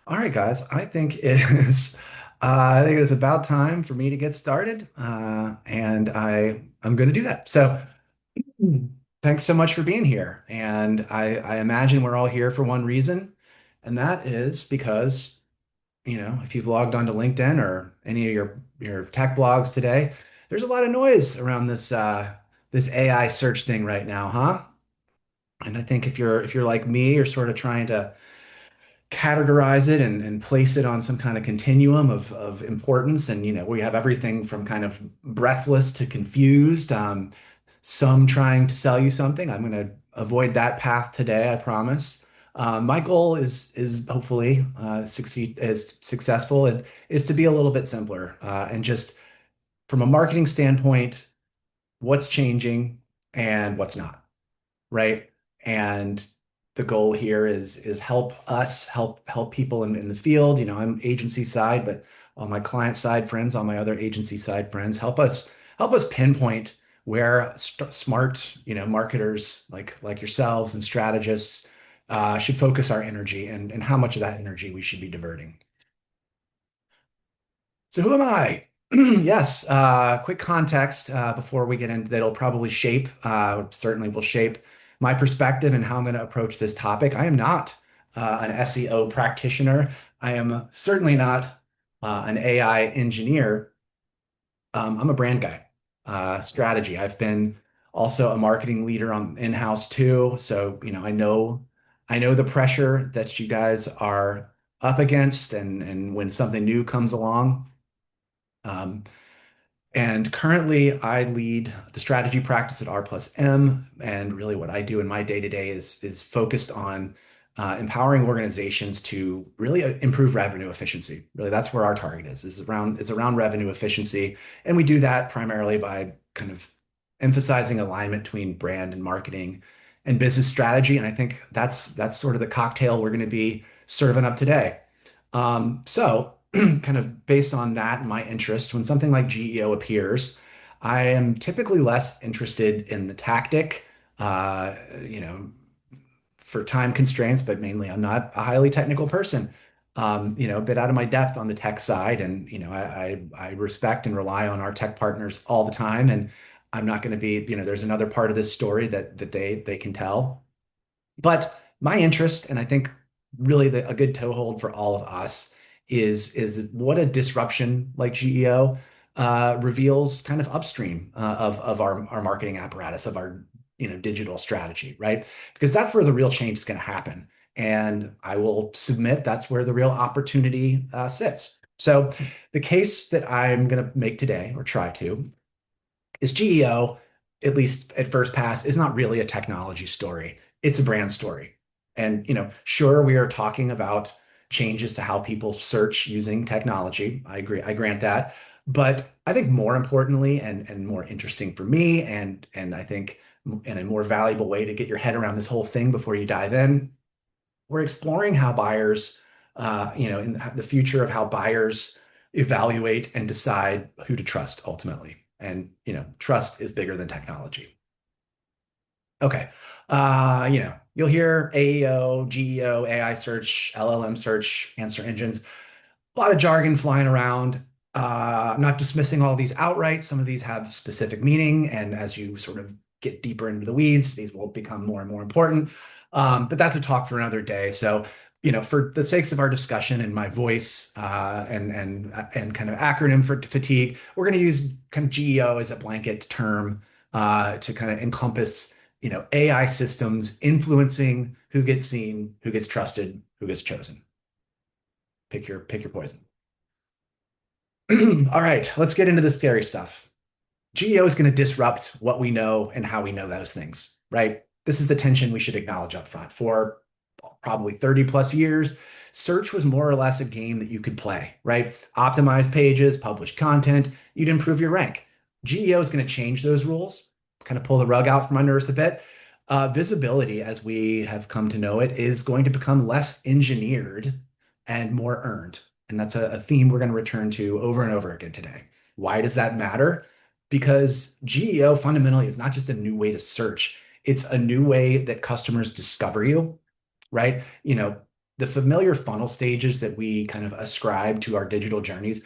All right, guys. I think it is about time for me to get started, and I'm going to do that. So, thanks so much for being here. And I imagine we're all here for one reason, and that is because if you've logged onto LinkedIn or any of your tech blogs today, there's a lot of noise around this AI search thing right now, huh? And I think if you're like me, you're sort of trying to categorize it and place it on some kind of continuum of importance. And, we have everything from kind of breathless to confused, some trying to sell you something. I'm going to avoid that path today, I promise. My goal is hopefully successful and is to be a little bit simpler and just from a marketing standpoint, what's changing and what's not, right? And the goal here is help us help people in the field. I'm agency side, but on my client side friends, on my other agency side friends, help us pinpoint where smart, marketers like yourselves and strategists should focus our energy and how much of that energy we should be diverting. So who am I? Yes, quick context before we get into that'll probably certainly will shape my perspective and how I'm going to approach this topic. I am not an SEO practitioner. I am certainly not an AI engineer. I'm a brand guy, strategy. I've been also a marketing leader on in-house too. So, I know the pressure that you guys are up against and when something new comes along. Um, and currently, I lead the strategy practice at R plus M. And really, what I do in my day to day is focused on empowering organizations to really improve revenue efficiency. Really, that's where our target is around revenue efficiency, and we do that primarily by kind of emphasizing alignment between brand and marketing and business strategy. And I think that's sort of the cocktail we're going to be serving up today. So, kind of based on that and my interest, when something like GEO appears, I am typically less interested in the tactic, uh, you know, for time constraints, but mainly I'm not a highly technical person. A bit out of my depth on the tech side, and I respect and rely on our tech partners all the time, and I'm not going to be, there's another part of this story that they can tell. But my interest, and I think really a good toehold for all of us, is what a disruption like GEO reveals kind of upstream of our marketing apparatus, of our digital strategy, right? Because that's where the real change is going to happen. And I will submit that's where the real opportunity sits. So the case that I'm going to make today, or try to, is GEO, at least at first pass, is not really a technology story. It's a brand story. And, sure, we are talking about changes to how people search using technology. I agree. I grant that. But I think more importantly and more interesting for me, and I think in a more valuable way to get your head around this whole thing before you dive in, we're exploring how buyers, in the future of how buyers evaluate and decide who to trust ultimately. And, trust is bigger than technology. Okay. You'll hear AEO, GEO, AI search, LLM search, answer engines, a lot of jargon flying around. I'm not dismissing all of these outright. Some of these have specific meaning, and as you sort of get deeper into the weeds, these will become more and more important. But that's a talk for another day. So, for the sakes of our discussion and my voice and kind of acronym for fatigue, we're going to use kind of GEO as a blanket term to kind of encompass, AI systems influencing who gets seen, who gets trusted, who gets chosen. Pick your poison. All right, let's get into the scary stuff. GEO is going to disrupt what we know and how we know those things, right? This is the tension we should acknowledge up front. For probably 30 plus years, search was more or less a game that you could play, right? Optimize pages, publish content, you'd improve your rank. GEO is going to change those rules, kind of pull the rug out from under us a bit. Visibility, as we have come to know it, is going to become less engineered and more earned. And that's a theme we're going to return to over and over again today. Why does that matter? Because GEO fundamentally is not just a new way to search, it's a new way that customers discover you, right? the familiar funnel stages that we kind of ascribe to our digital journeys,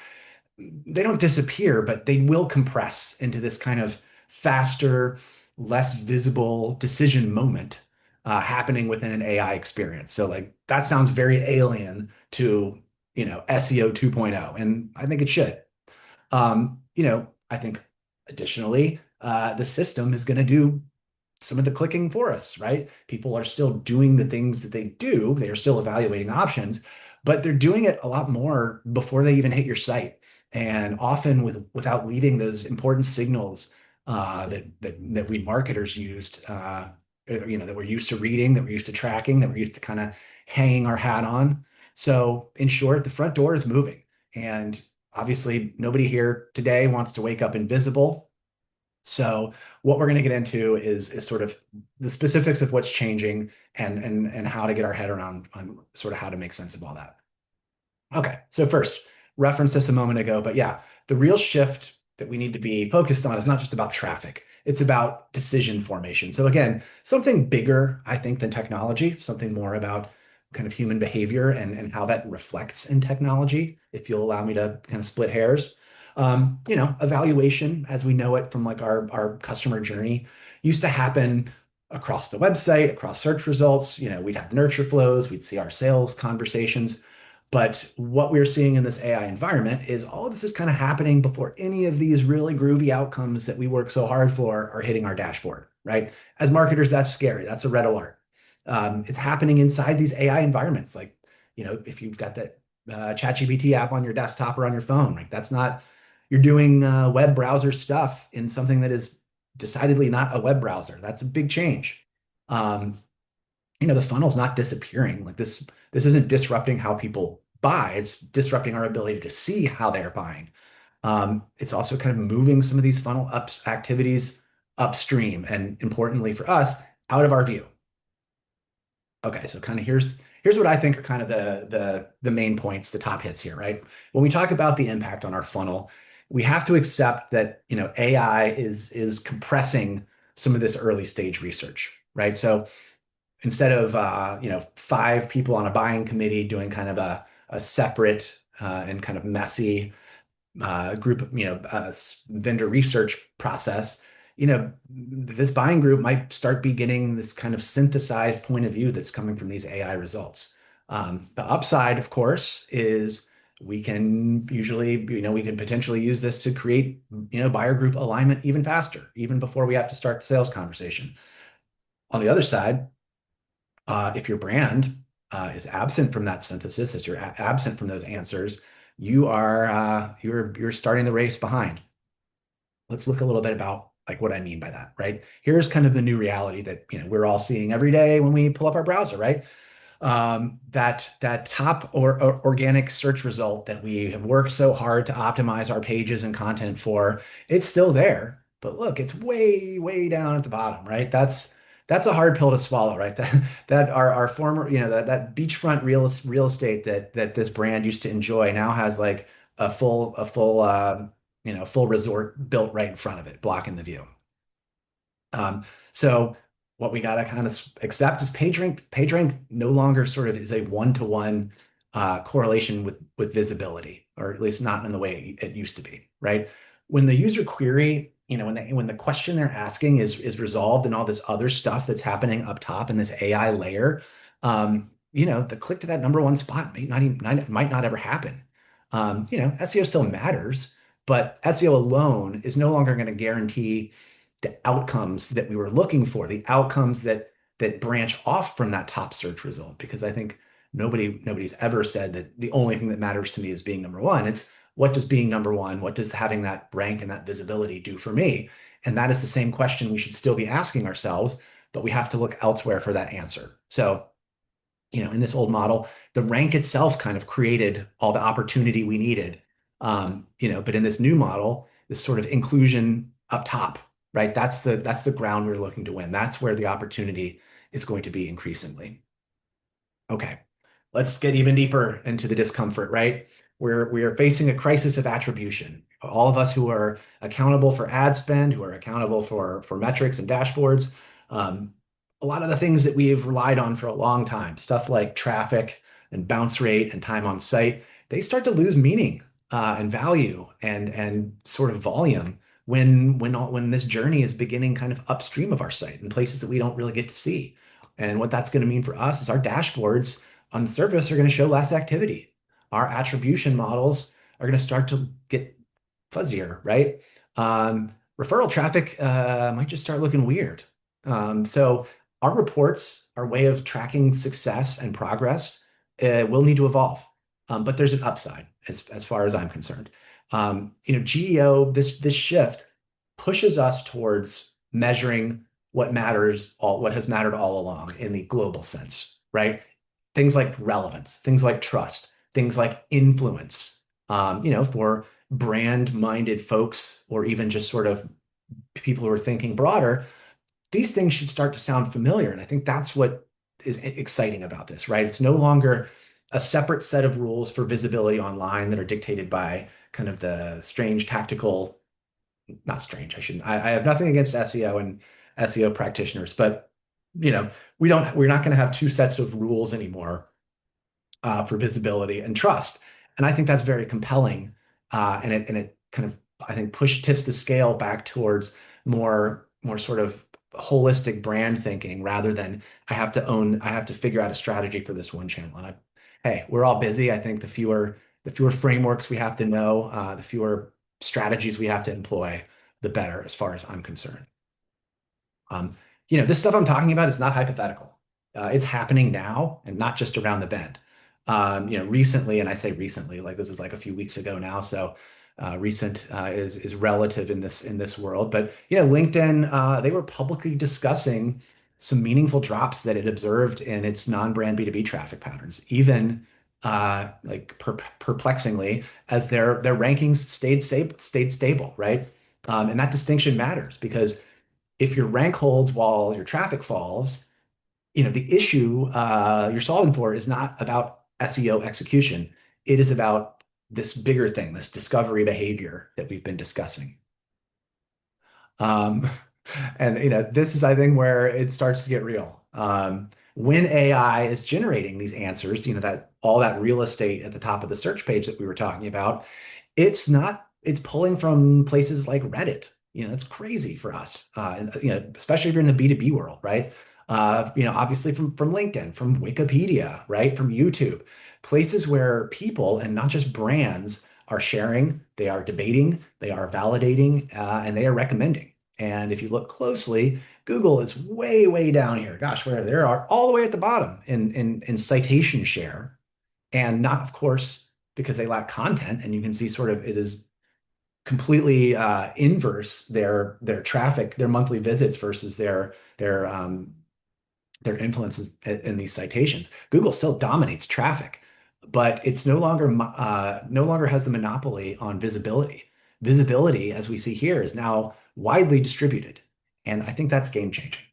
they don't disappear, but they will compress into this kind of faster, less visible decision moment happening within an AI experience. So like that sounds very alien to, SEO 2.0, and I think it should. I think additionally, the system is going to do some of the clicking for us, right? People are still doing the things that they do. They are still evaluating options, but they're doing it a lot more before they even hit your site, and often without leaving those important signals that we marketers used, that we're used to reading, that we're used to tracking, that we're used to kind of hanging our hat on. So, in short, the front door is moving, and obviously, nobody here today wants to wake up invisible. So what we're going to get into is sort of the specifics of what's changing and how to get our head around on sort of how to make sense of all that. Okay, so first, referenced this a moment ago, but yeah, the real shift that we need to be focused on is not just about traffic, it's about decision formation. So again, something bigger, I think, than technology, something more about kind of human behavior and how that reflects in technology, if you'll allow me to kind of split hairs. Evaluation as we know it from like our customer journey used to happen across the website, across search results. We'd have nurture flows, we'd see our sales conversations. But what we're seeing in this AI environment is all of this is kind of happening before any of these really groovy outcomes that we work so hard for are hitting our dashboard, right? As marketers, that's scary. That's a red alert. It's happening inside these AI environments. Like, if you've got that ChatGPT app on your desktop or on your phone, like that's not, you're doing web browser stuff in something that is decidedly not a web browser. That's a big change. Um, the funnel's not disappearing. Like this isn't disrupting how people buy. It's disrupting our ability to see how they're buying. It's also kind of moving some of these funnel up activities upstream, and importantly for us, out of our view. Okay, so kind of here's what I think are kind of the main points, the top hits here, right? When we talk about the impact on our funnel, we have to accept that AI is compressing some of this early stage research, right? So instead of five people on a buying committee doing kind of a separate and kind of messy group, vendor research process, this buying group might start be getting this kind of synthesized point of view that's coming from these AI results. The upside, of course, is we can usually, we can potentially use this to create, buyer group alignment even faster, even before we have to start the sales conversation. On the other side, if your brand is absent from that synthesis, as you're absent from those answers, you're starting the race behind. Let's look a little bit about like what I mean by that, right? Here's kind of the new reality that we're all seeing every day when we pull up our browser, right? That top or organic search result that we have worked so hard to optimize our pages and content for, it's still there. But look, it's way, way down at the bottom, right? That's a hard pill to swallow, right? That our former, that beachfront real estate that this brand used to enjoy now has like a full resort built right in front of it, blocking the view. So what we got to kind of accept is PageRank no longer sort of is a one-to-one correlation with visibility, or at least not in the way it used to be, right? When the user query, when the question they're asking is resolved and all this other stuff that's happening up top in this AI layer, the click to that number one spot might not ever happen. SEO still matters, but SEO alone is no longer going to guarantee the outcomes that we were looking for, the outcomes that branch off from that top search result. Because I think nobody's ever said that the only thing that matters to me is being number one. It's what does being number one, what does having that rank and that visibility do for me? And that is the same question we should still be asking ourselves, but we have to look elsewhere for that answer. So, in this old model, the rank itself kind of created all the opportunity we needed. But in this new model, this sort of inclusion up top, right? That's the ground we're looking to win. That's where the opportunity is going to be increasingly. Okay, let's get even deeper into the discomfort, right? We are facing a crisis of attribution. All of us who are accountable for ad spend, who are accountable for metrics and dashboards, a lot of the things that we have relied on for a long time, stuff like traffic, and bounce rate and time on site, they start to lose meaning and value and sort of volume when this journey is beginning kind of upstream of our site in places that we don't really get to see. And what that's going to mean for us is our dashboards on the surface are going to show less activity. Our attribution models are going to start to get fuzzier, right? Referral traffic might just start looking weird. So our reports, our way of tracking success and progress, will need to evolve. But there's an upside as far as I'm concerned. GEO, this shift pushes us towards measuring what has mattered all along in the global sense, right? Things like relevance, things like trust, things like influence. For brand-minded folks or even just sort of people who are thinking broader, these things should start to sound familiar. And I think that's what is exciting about this, right? It's no longer a separate set of rules for visibility online that are dictated by kind of the strange tactical, not strange, I shouldn't, I have nothing against SEO and SEO practitioners, but we're not going to have two sets of rules anymore for visibility and trust. And I think that's very compelling. And it kind of, I think, tips the scale back towards more sort of holistic brand thinking rather than I have to figure out a strategy for this one channel. Hey, we're all busy. I think the fewer frameworks we have to know, the fewer strategies we have to employ, the better, as far as I'm concerned. Um, this stuff I'm talking about is not hypothetical. It's happening now and not just around the bend. Recently, and I say recently, like this is like a few weeks ago now, so recent is relative in this world. But LinkedIn, they were publicly discussing some meaningful drops that it observed in its non-brand B2B traffic patterns, even like perplexingly, as their rankings stayed stable, right? And that distinction matters because if your rank holds while your traffic falls, the issue you're solving for is not about SEO execution. It is about this bigger thing, this discovery behavior that we've been discussing. Um, and this is, I think, where it starts to get real. When AI is generating these answers, that all that real estate at the top of the search page that we were talking about, it's pulling from places like Reddit. That's crazy for us. And especially if you're in the B2B world, right? Obviously from LinkedIn, from Wikipedia, right? From YouTube, places where people and not just brands are sharing, they are debating, they are validating, and they are recommending. And if you look closely, Google is way, way down here. Gosh, where they are all the way at the bottom in citation share, and not, of course, because they lack content. And you can see sort of it is completely inverse their traffic, their monthly visits versus their influences in these citations. Google still dominates traffic, but it's no longer has the monopoly on visibility. Visibility, as we see here, is now widely distributed, and I think that's game changing.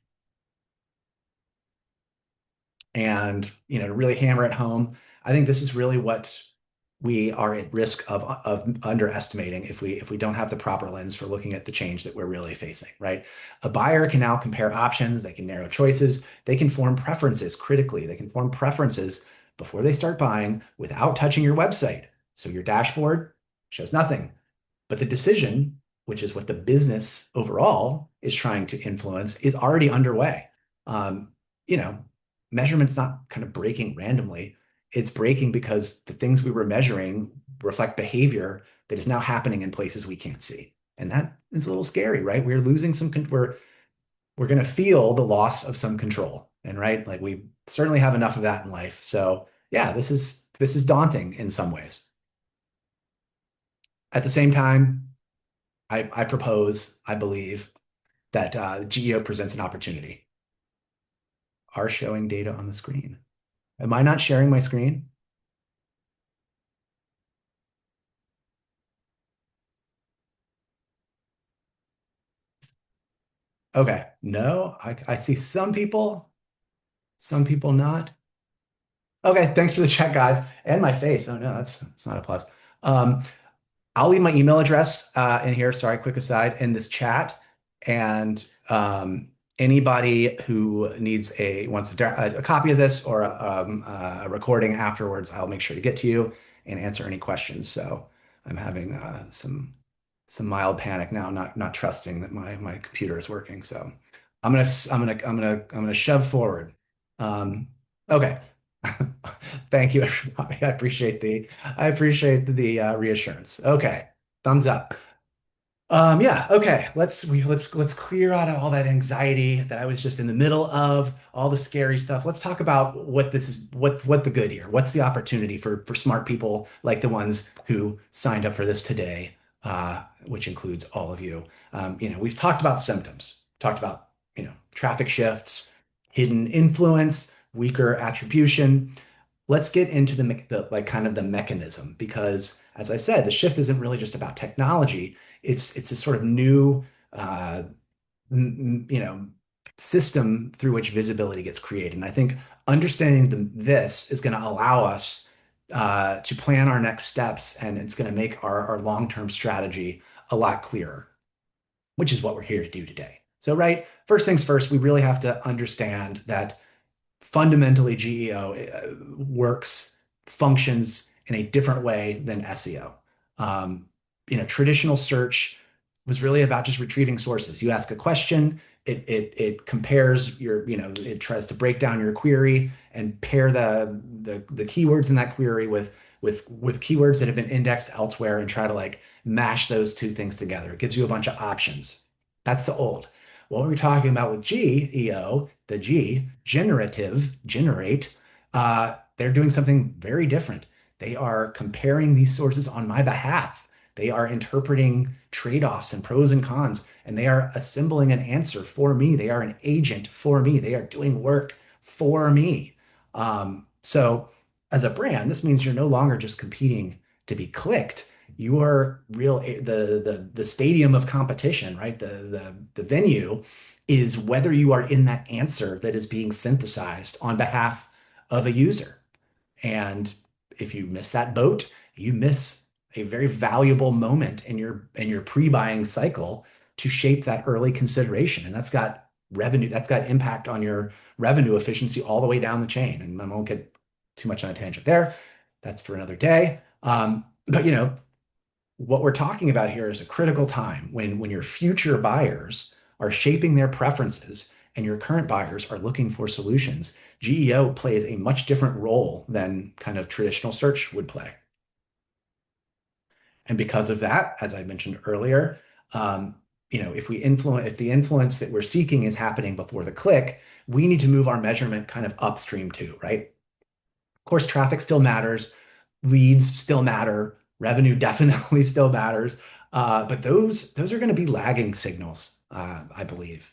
And to really hammer it home, I think this is really what we are at risk of underestimating if we don't have the proper lens for looking at the change that we're really facing, right? A buyer can now compare options, they can narrow choices, they can form preferences critically, they can form preferences before they start buying without touching your website. So your dashboard shows nothing. But the decision, which is what the business overall is trying to influence, is already underway. Um, you know, Measurement's not kind of breaking randomly. It's breaking because the things we were measuring reflect behavior that is now happening in places we can't see. And that is a little scary, right? We're losing we're going to feel the loss of some control. And right, like we certainly have enough of that in life. So yeah, this is daunting in some ways. At the same time, I believe that GEO presents an opportunity. Are showing data on the screen. Am I not sharing my screen? Okay. No, I see some people not. Okay, thanks for the chat, guys. And my face. Oh no, that's not a plus. Um, I'll leave my email address in here. Sorry, quick aside in this chat. And Anybody who needs wants a copy of this or a recording afterwards, I'll make sure to get to you and answer any questions. So I'm having some mild panic now, not trusting that my computer is working. So I'm gonna shove forward. Um, okay. Thank you, everybody. I appreciate the reassurance. Okay, thumbs up. Yeah, okay. Let's clear out all that anxiety that I was just in the middle of, all the scary stuff. Let's talk about what this is, what the good here. What's the opportunity for smart people like the ones who signed up for this today, which includes all of you. We've talked about symptoms, talked about, traffic shifts, hidden influence, weaker attribution. Let's get into the like kind of the mechanism because, as I said, the shift isn't really just about technology. It's a sort of new uh, you know system through which visibility gets created. And I think understanding this is going to allow us to plan our next steps, and it's going to make our long-term strategy a lot clearer, which is what we're here to do today. So, right, first things first, we really have to understand that fundamentally GEO works, functions in a different way than SEO. Um, Traditional search was really about just retrieving sources. You ask a question, it compares it tries to break down your query and pair the keywords in that query with keywords that have been indexed elsewhere and try to like mash those two things together. It gives you a bunch of options. That's the old. What we're talking about with GEO, the G, generate, they're doing something very different. They are comparing these sources on my behalf. They are interpreting trade-offs and pros and cons, and they are assembling an answer for me. They are an agent for me. They are doing work for me. So, as a brand, this means you're no longer just competing to be clicked. You are the stadium of competition, right? The venue is whether you are in that answer that is being synthesized on behalf of a user. And if you miss that boat, you miss a very valuable moment in your pre-buying cycle to shape that early consideration. And that's got revenue, that's got impact on your revenue efficiency all the way down the chain. And I won't get too much on a tangent there. That's for another day. But what we're talking about here is a critical time when your future buyers are shaping their preferences and your current buyers are looking for solutions. GEO plays a much different role than kind of traditional search would play. And because of that, as I mentioned earlier, if the influence that we're seeking is happening before the click, we need to move our measurement kind of upstream too, right? Of course, traffic still matters, leads still matter, revenue definitely still matters, but those are going to be lagging signals, I believe.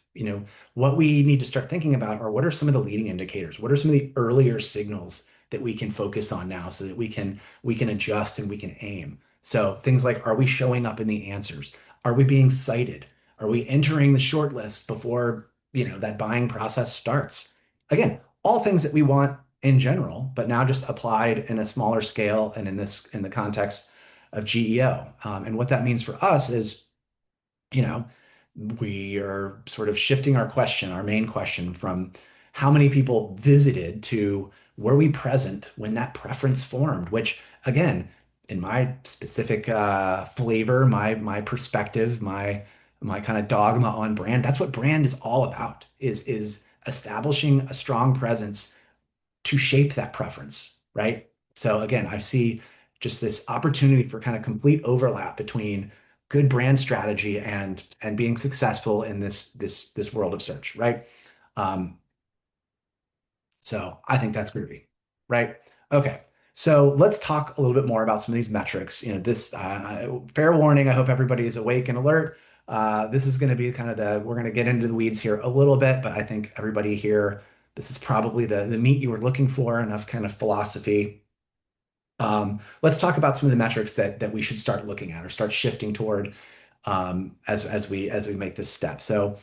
What we need to start thinking about are what are some of the leading indicators? What are some of the earlier signals that we can focus on now so that we can adjust and we can aim. So things like, are we showing up in the answers? Are we being cited? Are we entering the short list before that buying process starts? Again, all things that we want in general, but now just applied in a smaller scale and in the context of GEO. And what that means for us is, you know, we are sort of shifting our main question from how many people visited to were we present when that preference formed, which again, in my specific flavor, my perspective, my kind of dogma on brand, that's what brand is all about, is establishing a strong presence to shape that preference, right? So again, I see just this opportunity for kind of complete overlap between good brand strategy and being successful in this world of search, right? Um, so I think that's groovy, right? Okay. So let's talk a little bit more about some of these metrics. This fair warning. I hope everybody is awake and alert. This is going to be kind of we're going to get into the weeds here a little bit, but I think everybody here, this is probably the meat you were looking for, enough kind of philosophy. Let's talk about some of the metrics that we should start looking at or start shifting toward as we make this step. So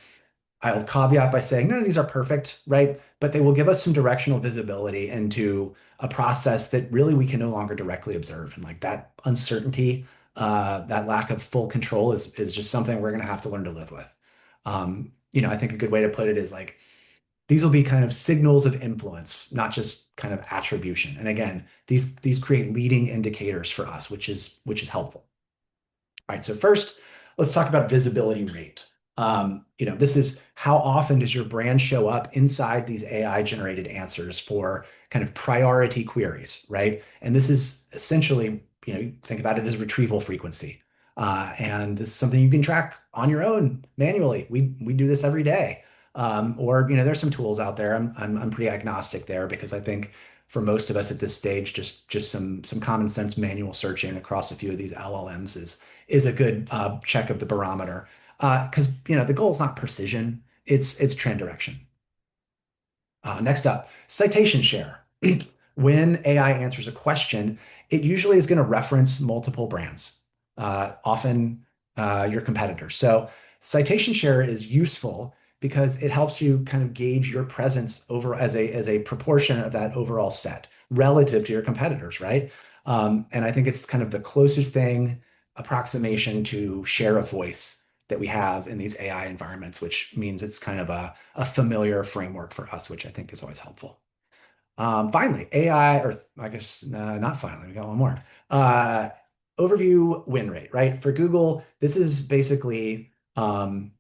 I'll caveat by saying none of these are perfect, right? But they will give us some directional visibility into a process that really we can no longer directly observe. And like that uncertainty, that lack of full control is just something we're going to have to learn to live with. I think a good way to put it is like these will be kind of signals of influence, not just kind of attribution. And again, these create leading indicators for us, which is helpful. All right, so first, let's talk about visibility rate. This is how often does your brand show up inside these AI generated answers for kind of priority queries, right? And this is essentially, you think about it as retrieval frequency. And this is something you can track on your own manually. We do this every day. Or, there's some tools out there. I'm pretty agnostic there because I think for most of us at this stage, just some common sense manual searching across a few of these LLMs is a good check of the barometer. Because the goal is not precision, it's trend direction. Next up, citation share. When AI answers a question, it usually is going to reference multiple brands, often your competitors. So citation share is useful because it helps you kind of gauge your presence over as a proportion of that overall set relative to your competitors, right? And I think it's kind of the closest thing approximation to share of voice that we have in these AI environments, which means it's kind of a familiar framework for us, which I think is always helpful. Finally, AI, or I guess not finally, we got one more. Uh, Overview win rate, right? For Google, this is basically how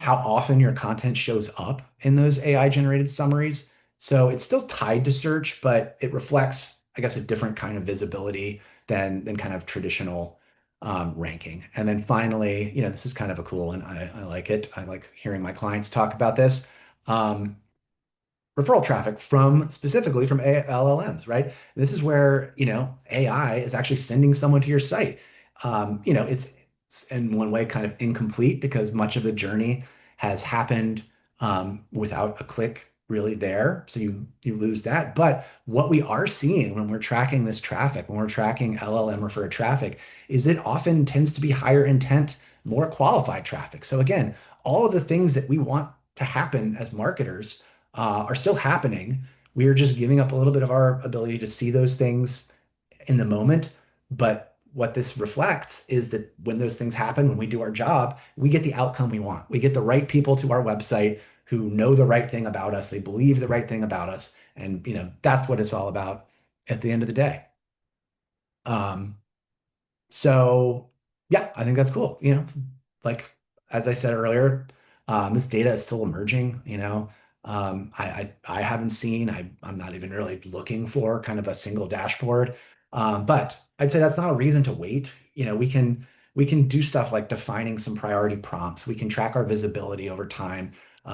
often your content shows up in those AI generated summaries. So it's still tied to search, but it reflects, I guess, a different kind of visibility than kind of traditional ranking. And then finally, this is kind of a cool one. I like it. I like hearing my clients talk about this. Um, Referral traffic specifically from LLMs, right? This is where, AI is actually sending someone to your site. It's in one way kind of incomplete because much of the journey has happened without a click really there. So you lose that. But what we are seeing when we're tracking this traffic, when we're tracking LLM referred traffic, is it often tends to be higher intent, more qualified traffic. So again, all of the things that we want to happen as marketers are still happening. We are just giving up a little bit of our ability to see those things in the moment. But what this reflects is that when those things happen, when we do our job, we get the outcome we want. We get the right people to our website who know the right thing about us. They believe the right thing about us. And, that's what it's all about at the end of the day. Um, so yeah, I think that's cool. Like as I said earlier, this data is still emerging. I haven't seen. I'm not even really looking for kind of a single dashboard. But I'd say that's not a reason to wait. We can do stuff like defining some priority prompts. We can track our visibility over time.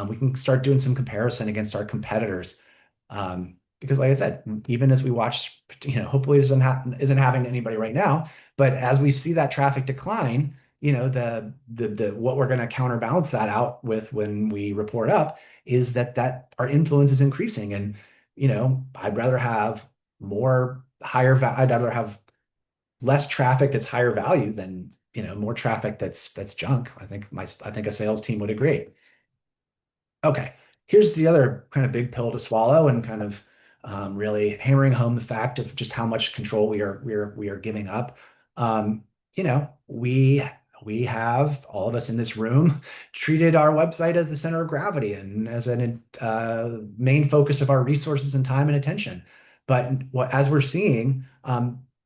We can start doing some comparison against our competitors. Because like I said, even as we watch, hopefully it isn't happening to anybody right now, but as we see that traffic decline, the what we're going to counterbalance that out with when we report up is that our influence is increasing. And, I'd rather have I'd rather have less traffic that's higher value than, more traffic that's junk. I think a sales team would agree. Okay, here's the other kind of big pill to swallow and kind of really hammering home the fact of just how much control we are giving up. We have all of us in this room treated our website as the center of gravity and as an main focus of our resources and time and attention. But as we're seeing,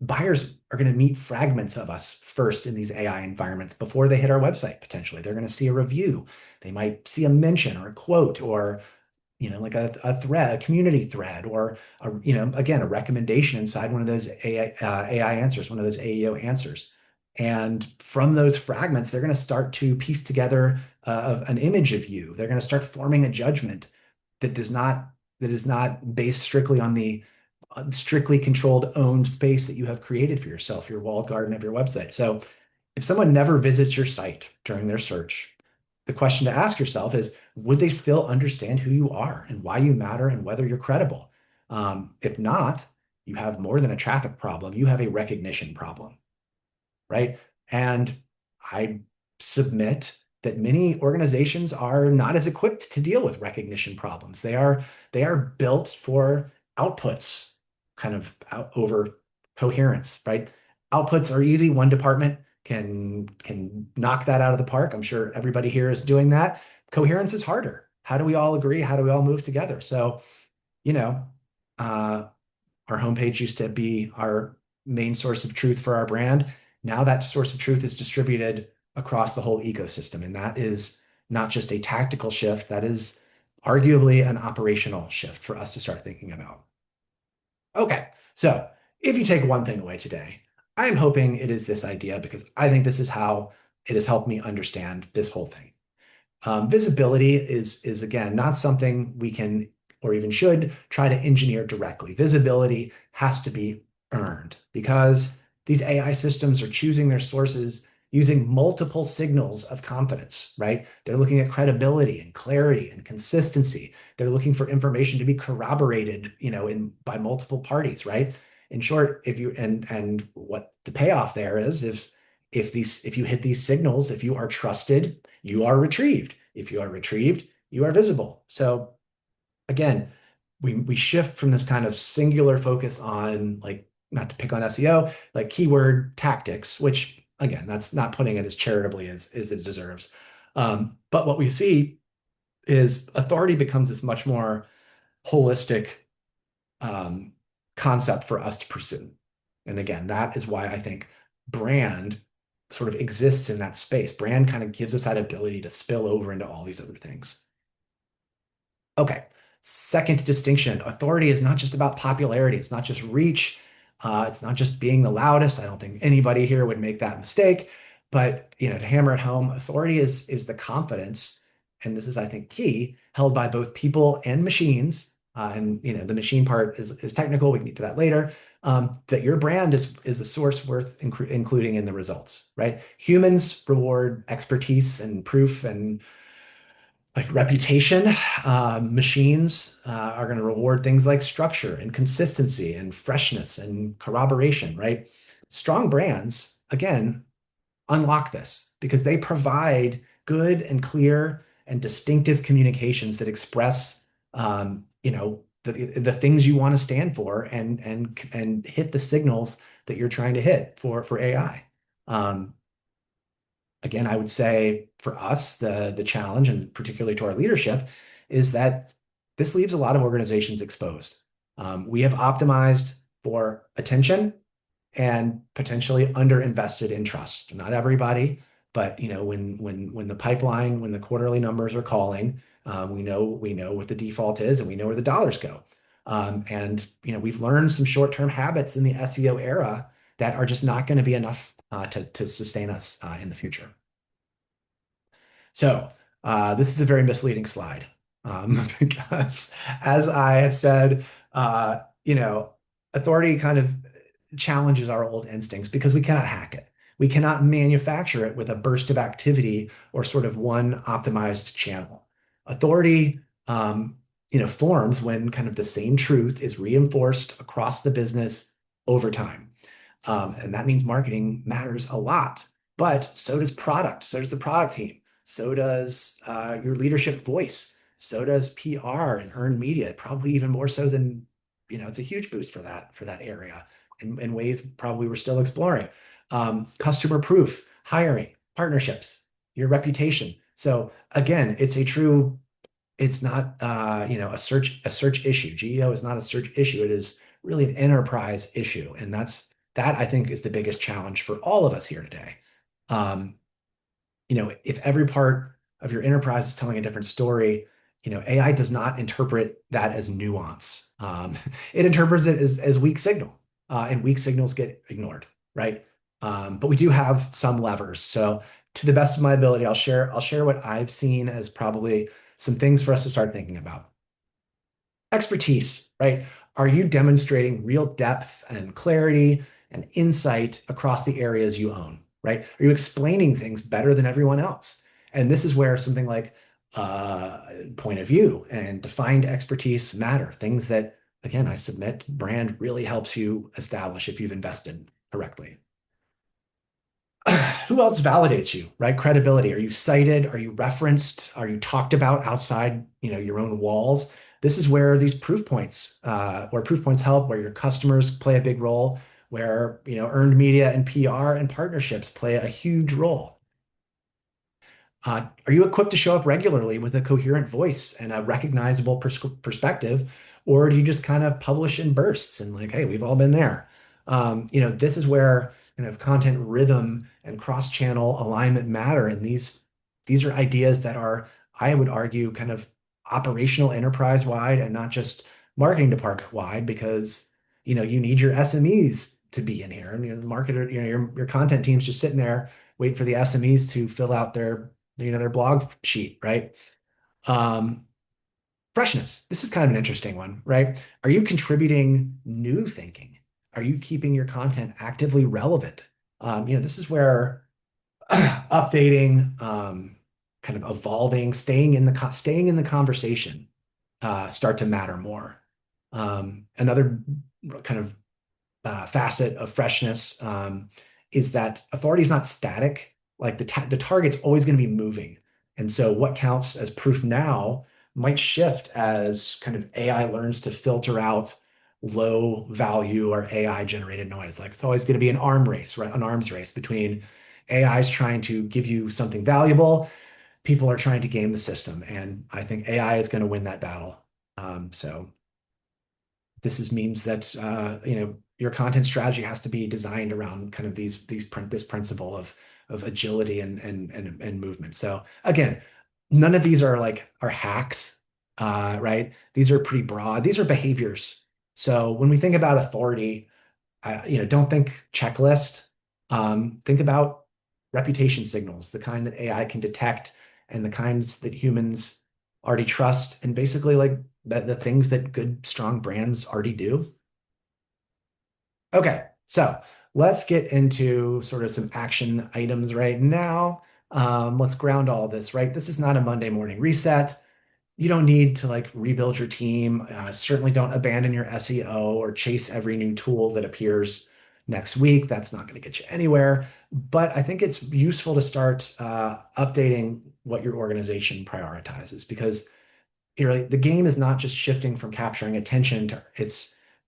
buyers are going to meet fragments of us first in these AI environments before they hit our website. Potentially, they're going to see a review. They might see a mention or a quote or like a thread, a community thread, or again, a recommendation inside one of those AI answers, one of those AEO answers. And from those fragments, they're going to start to piece together an image of you. They're going to start forming a judgment that does not that is not based strictly on the strictly controlled owned space that you have created for yourself, your walled garden of your website. So if someone never visits your site during their search, the question to ask yourself is, would they still understand who you are and why you matter and whether you're credible? If not, you have more than a traffic problem, you have a recognition problem, right? And I submit that many organizations are not as equipped to deal with recognition problems. They are built for outputs, kind of over coherence, right? Outputs are easy, one department can knock that out of the park. I'm sure everybody here is doing that. Coherence is harder. How do we all agree? How do we all move together? So, you know, uh, our homepage used to be our main source of truth for our brand. Now that source of truth is distributed across the whole ecosystem. And that is not just a tactical shift, that is arguably an operational shift for us to start thinking about. Okay, so if you take one thing away today, I'm hoping it is this idea because I think this is how it has helped me understand this whole thing. Visibility is again not something we can or even should try to engineer directly. Visibility has to be earned because these AI systems are choosing their sources using multiple signals of confidence, right? They're looking at credibility and clarity and consistency. They're looking for information to be corroborated, in by multiple parties, right? In short, if you and what the payoff there is, if you hit these signals, if you are trusted, you are retrieved. If you are retrieved, you are visible. So again, we shift from this kind of singular focus on, like, not to pick on SEO, like keyword tactics, which again, that's not putting it as charitably as it deserves. But what we see is authority becomes this much more holistic um, concept for us to pursue. And again, that is why I think brand sort of exists in that space. Brand kind of gives us that ability to spill over into all these other things. Okay. Second distinction, authority is not just about popularity. It's not just reach. It's not just being the loudest. I don't think anybody here would make that mistake. But to hammer it home, authority is the confidence, and this is, I think, key, held by both people and machines. And the machine part is technical. We can get to that later. That your brand is a source worth including in the results, right? Humans reward expertise and proof and like reputation. Machines are going to reward things like structure and consistency and freshness and corroboration, right? Strong brands, again, unlock this because they provide good and clear and distinctive communications that express, the things you want to stand for and hit the signals that you're trying to hit for AI. Again, I would say for us, the challenge, and particularly to our leadership, is that this leaves a lot of organizations exposed. We have optimized for attention and potentially underinvested in trust. Not everybody, but when the pipeline, when the quarterly numbers are calling, we know what the default is, and we know where the dollars go. And we've learned some short-term habits in the SEO era that are just not going to be enough to sustain us in the future. So this is a very misleading slide because, as I have said, authority kind of challenges our old instincts because we cannot hack it. We cannot manufacture it with a burst of activity or sort of one optimized channel. Authority, forms when kind of the same truth is reinforced across the business over time. And that means marketing matters a lot, but so does product. So does the product team. So does your leadership voice. So does PR and earned media, probably even more so than, it's a huge boost for that area in ways probably we're still exploring. Customer proof, hiring, partnerships, your reputation. So again, it's not a search issue. GEO is not a search issue. It is really an enterprise issue. And that I think is the biggest challenge for all of us here today. Um, if every part of your enterprise is telling a different story, AI does not interpret that as nuance. It interprets it as weak signal, and weak signals get ignored, right? But we do have some levers. So, to the best of my ability, I'll share what I've seen as probably some things for us to start thinking about. Expertise, right? Are you demonstrating real depth and clarity and insight across the areas you own, right? Are you explaining things better than everyone else? And this is where something like point of view and defined expertise matter. Things that, again, I submit brand really helps you establish if you've invested correctly. Who else validates you, right? Credibility. Are you cited? Are you referenced? Are you talked about outside, your own walls? This is where these proof points, where proof points help, where your customers play a big role. where, earned media and PR and partnerships play a huge role. Are you equipped to show up regularly with a coherent voice and a recognizable perspective, or do you just kind of publish in bursts and like, hey, we've all been there? This is where kind of content rhythm and cross-channel alignment matter, and these are ideas that are, I would argue, kind of operational enterprise wide and not just marketing department wide, because you need your SMEs to be in here, and the marketer, your content team's just sitting there waiting for the SMEs to fill out their blog sheet, right? Um, Freshness. This is kind of an interesting one, right? Are you contributing new thinking? Are you keeping your content actively relevant? This is where updating, kind of evolving, staying in the conversation, start to matter more. Another kind of facet of freshness is that authority is not static. Like the target's always going to be moving. And so what counts as proof now might shift as kind of AI learns to filter out low value or AI generated noise. Like it's always going to be an arm race, right? An arms race between AIs trying to give you something valuable. People are trying to game the system. And I think AI is going to win that battle. So means that your content strategy has to be designed around kind of this principle of agility and movement. So again, none of these are hacks, right? These are pretty broad. These are behaviors. So when we think about authority, don't think checklist. Think about reputation signals, the kind that AI can detect and the kinds that humans already trust, and basically like the things that good, strong brands already do. Okay, so let's get into sort of some action items right now. Let's ground all this, right? This is not a Monday morning reset. You don't need to like rebuild your team. Certainly don't abandon your SEO or chase every new tool that appears next week. That's not going to get you anywhere. But I think it's useful to start updating what your organization prioritizes, because the game is not just shifting from capturing attention to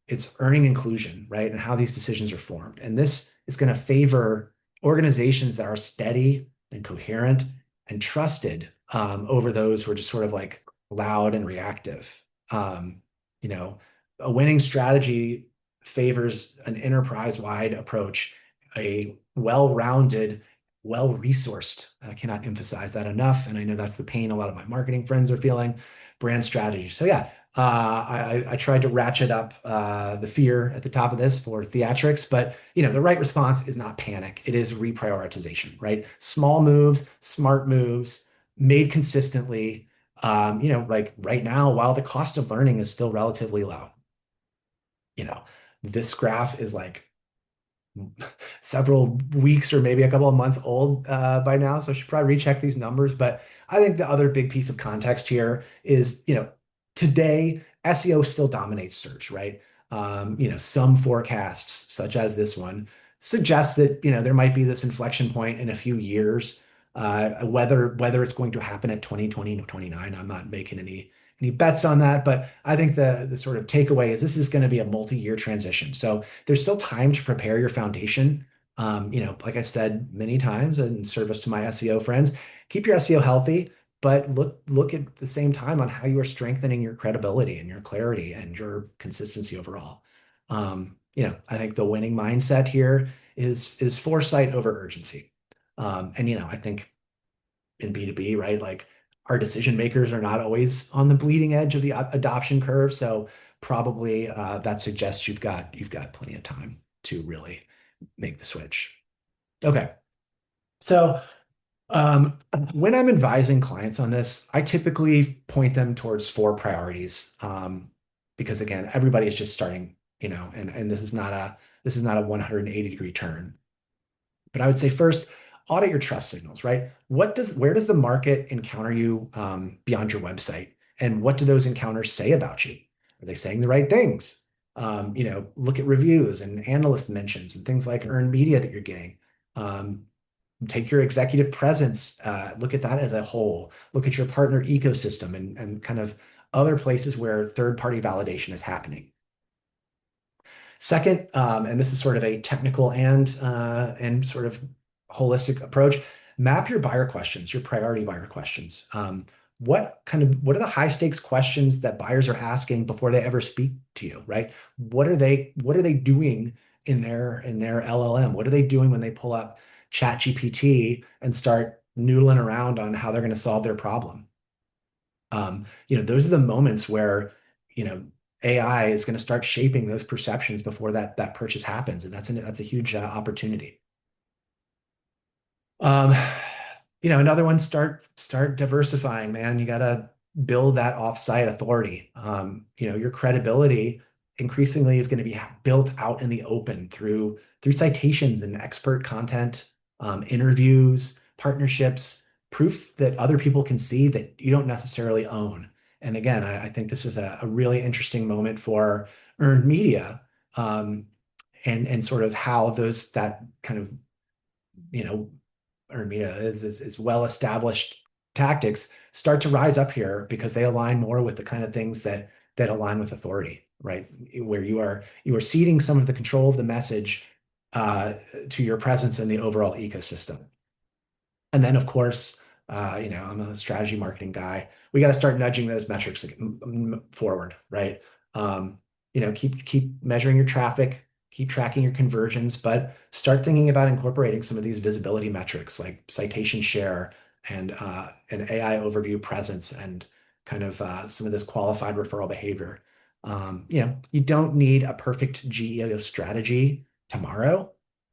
it's earning inclusion, right? And how these decisions are formed. And this is going to favor organizations that are steady and coherent and trusted over those who are just sort of like loud and reactive. Um, you know, a winning strategy favors an enterprise-wide approach, a well-rounded, well-resourced. I cannot emphasize that enough. And I know that's the pain a lot of my marketing friends are feeling. Brand strategy. So yeah, I tried to ratchet up the fear at the top of this for theatrics, but the right response is not panic. It is reprioritization, right? Small moves, smart moves, made consistently. Like right now, while the cost of learning is still relatively low, you know, this graph is like several weeks or maybe a couple of months old by now, so I should probably recheck these numbers. But I think the other big piece of context here is, today SEO still dominates search, right? Some forecasts, such as this one, suggest that there might be this inflection point in a few years. Whether it's going to happen at 2020 or 29, I'm not making any bets on that, but I think the sort of takeaway is this is going to be a multi-year transition. So there's still time to prepare your foundation. Like I've said many times in service to my SEO friends, keep your SEO healthy, but look at the same time on how you are strengthening your credibility and your clarity and your consistency overall. I think the winning mindset here is foresight over urgency. And I think in B2B, right? Like our decision makers are not always on the bleeding edge of the adoption curve. So probably that suggests you've got plenty of time to really make the switch. Okay. So when I'm advising clients on this, I typically point them towards four priorities. Because again, everybody is just starting, and this is not a 180-degree turn. But I would say first, audit your trust signals, right? Where does the market encounter you beyond your website? And what do those encounters say about you? Are they saying the right things? Look at reviews and analyst mentions and things like earned media that you're getting. Um, Take your executive presence, look at that as a whole. Look at your partner ecosystem and kind of other places where third-party validation is happening. Second, and this is sort of a technical and sort of holistic approach, map your buyer questions, your priority buyer questions. What are the high stakes questions that buyers are asking before they ever speak to you, right? What are they doing in their LLM? What are they doing when they pull up ChatGPT and start noodling around on how they're going to solve their problem? Those are the moments where, you know, AI is going to start shaping those perceptions before that purchase happens, and that's a huge opportunity. Um, Another one, start diversifying, man. You got to build that offsite authority. Your credibility increasingly is going to be built out in the open through citations and expert content, interviews, partnerships, proof that other people can see that you don't necessarily own. And again, I think this is a really interesting moment for earned media, and sort of how those that kind of you know Ermina is well-established tactics start to rise up here because they align more with the kind of things that align with authority, right? Where you are ceding some of the control of the message uh, to your presence in the overall ecosystem. And then, of course, I'm a strategy marketing guy. We got to start nudging those metrics forward, right? Keep measuring your traffic, keep tracking your conversions, but start thinking about incorporating some of these visibility metrics like citation share and an AI overview presence and kind of some of this qualified referral behavior. You don't need a perfect GEO strategy tomorrow,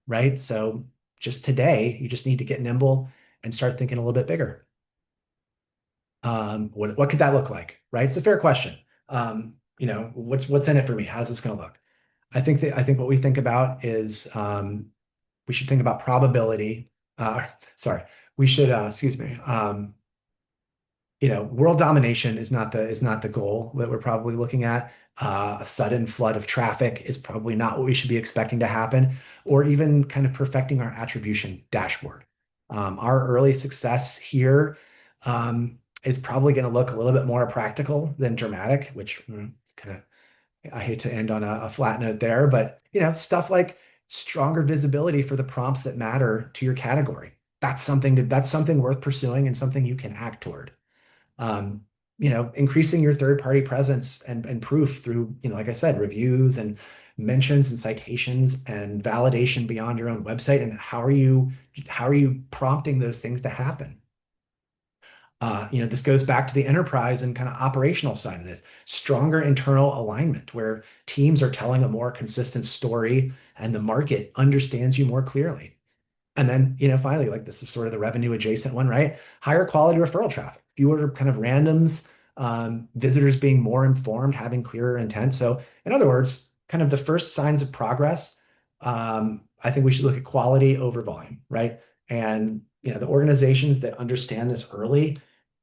right? So just today, you just need to get nimble and start thinking a little bit bigger. What could that look like, right? It's a fair question. What's in it for me? How's this going to look? I think what we think about is we should think about probability. Sorry, we should excuse me. World domination is not the goal that we're probably looking at. A sudden flood of traffic is probably not what we should be expecting to happen, or even kind of perfecting our attribution dashboard. Our early success here is probably going to look a little bit more practical than dramatic, which kind of I hate to end on a flat note there, but stuff like stronger visibility for the prompts that matter to your category. That's something worth pursuing and something you can act toward. Increasing your third-party presence and proof through, like I said, reviews and mentions and citations and validation beyond your own website. And how are you prompting those things to happen? This goes back to the enterprise and kind of operational side of this. Stronger internal alignment where teams are telling a more consistent story and the market understands you more clearly. And then, finally, like this is sort of the revenue adjacent one, right? Higher quality referral traffic, fewer kind of randoms, visitors being more informed, having clearer intent. So, in other words, kind of the first signs of progress, I think we should look at quality over volume, right? And, the organizations that understand this early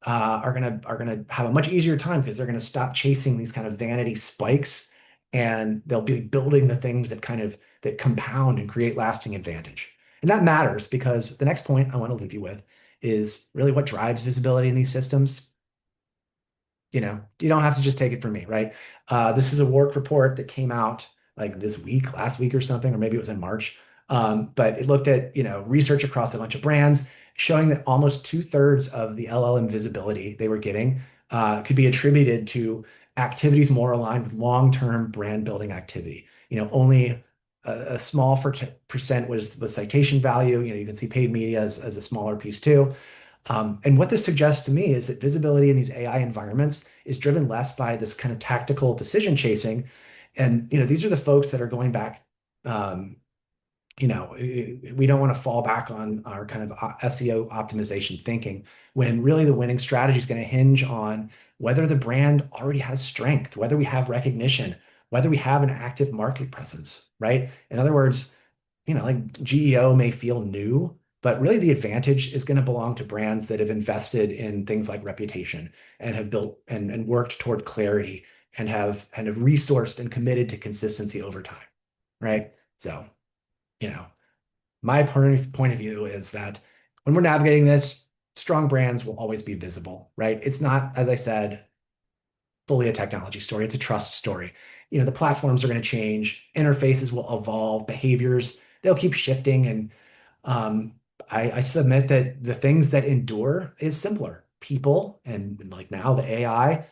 are gonna have a much easier time because they're gonna stop chasing these kind of vanity spikes, and they'll be building the things that compound and create lasting advantage. And that matters because the next point I want to leave you with is really what drives visibility in these systems. You don't have to just take it from me, right? This is a work report that came out like this week, last week or something, or maybe it was in March. But it looked at, research across a bunch of brands showing that almost two-thirds of the LLM visibility they were getting could be attributed to activities more aligned with long-term brand building activity. Only a small percent was citation value. You can see paid media as a smaller piece too. And what this suggests to me is that visibility in these AI environments is driven less by this kind of tactical decision chasing. And these are the folks that are going back. Um, we don't want to fall back on our kind of SEO optimization thinking when really the winning strategy is going to hinge on whether the brand already has strength, whether we have recognition, whether we have an active market presence, right? In other words, like GEO may feel new, but really the advantage is going to belong to brands that have invested in things like reputation and have built and worked toward clarity and have resourced and committed to consistency over time, right? So, you know, my point of view is that when we're navigating this, strong brands will always be visible, right? It's not, as I said, fully a technology story. It's a trust story. The platforms are going to change, interfaces will evolve, behaviors, they'll keep shifting. And um, I submit that the things that endure is simpler. People and like now the AI,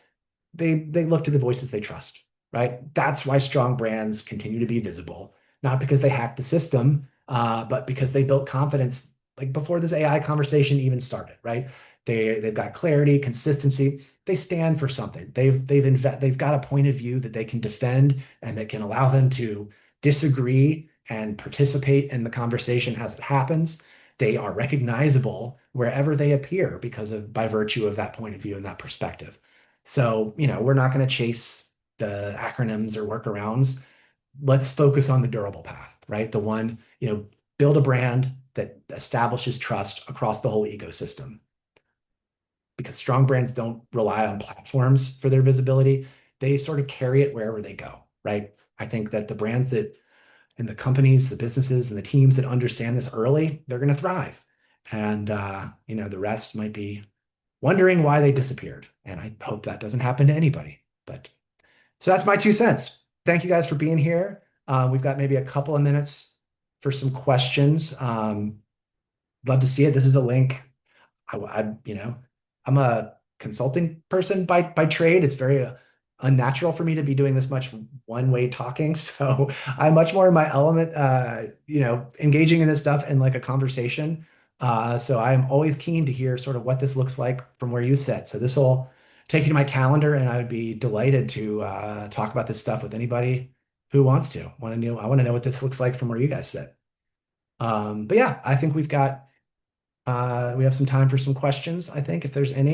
they look to the voices they trust, right? That's why strong brands continue to be visible, not because they hacked the system, but because they built confidence like before this AI conversation even started, right? They've got clarity, consistency. They stand for something. They've got a point of view that they can defend and that can allow them to disagree and participate in the conversation as it happens. They are recognizable wherever they appear because of by virtue of that point of view and that perspective. So, we're not going to chase the acronyms or workarounds. Let's focus on the durable path, right? The one, build a brand that establishes trust across the whole ecosystem because strong brands don't rely on platforms for their visibility. They sort of carry it wherever they go, right? I think that the brands that and the companies, the businesses, and the teams that understand this early, they're going to thrive. And the rest might be wondering why they disappeared. And I hope that doesn't happen to anybody. But so that's my 2 cents. Thank you guys for being here. We've got maybe a couple of minutes for some questions. Love to see it. This is a link. I'm a consulting person by trade. It's very unnatural for me to be doing this much one-way talking. So I'm much more in my element, engaging in this stuff in like a conversation. So I'm always keen to hear sort of what this looks like from where you sit. So this will take you to my calendar, and I would be delighted to talk about this stuff with anybody who wants to. I want to know what this looks like from where you guys sit. But yeah, I think we have some time for some questions, I think, if there's any.